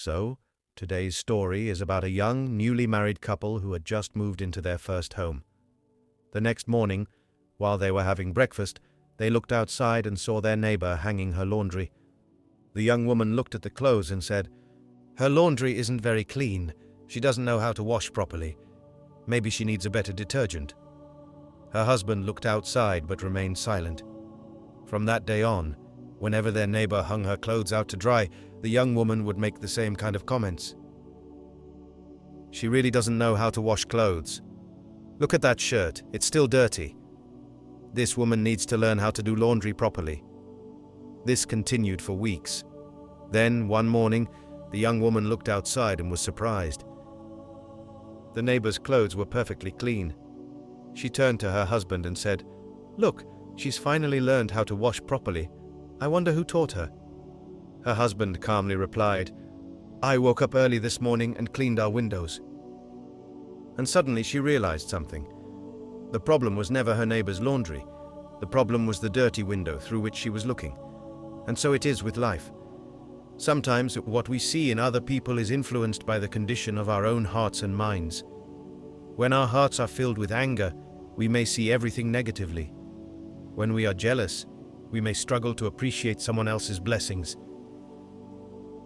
So, today's story is about a young, newly married couple who had just moved into their first home. The next morning, while they were having breakfast, they looked outside and saw their neighbor hanging her laundry. The young woman looked at the clothes and said, "Her laundry isn't very clean. She doesn't know how to wash properly. Maybe she needs a better detergent." Her husband looked outside but remained silent. From that day on, whenever their neighbor hung her clothes out to dry, the young woman would make the same kind of comments. "She really doesn't know how to wash clothes. Look at that shirt, it's still dirty. This woman needs to learn how to do laundry properly." This continued for weeks. Then, one morning, the young woman looked outside and was surprised. The neighbor's clothes were perfectly clean. She turned to her husband and said, "Look, she's finally learned how to wash properly. I wonder who taught her." Her husband calmly replied, "I woke up early this morning and cleaned our windows." And suddenly she realized something. The problem was never her neighbor's laundry. The problem was the dirty window through which she was looking. And so it is with life. Sometimes what we see in other people is influenced by the condition of our own hearts and minds. When our hearts are filled with anger, we may see everything negatively. When we are jealous, we may struggle to appreciate someone else's blessings.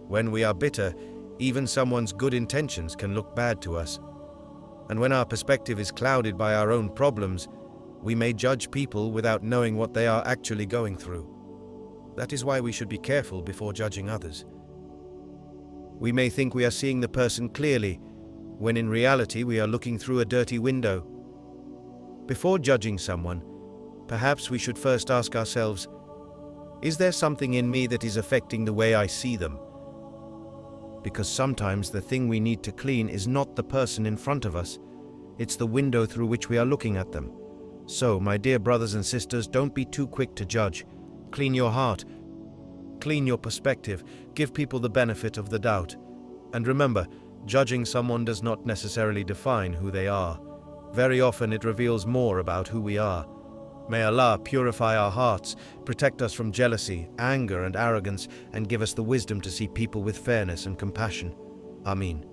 When we are bitter, even someone's good intentions can look bad to us. And when our perspective is clouded by our own problems, we may judge people without knowing what they are actually going through. That is why we should be careful before judging others. We may think we are seeing the person clearly, when in reality we are looking through a dirty window. Before judging someone, perhaps we should first ask ourselves, is there something in me that is affecting the way I see them? Because sometimes the thing we need to clean is not the person in front of us, it's the window through which we are looking at them. So, my dear brothers and sisters, don't be too quick to judge. Clean your heart, clean your perspective, give people the benefit of the doubt. And remember, judging someone does not necessarily define who they are. Very often it reveals more about who we are. May Allah purify our hearts, protect us from jealousy, anger and arrogance, and give us the wisdom to see people with fairness and compassion. Ameen.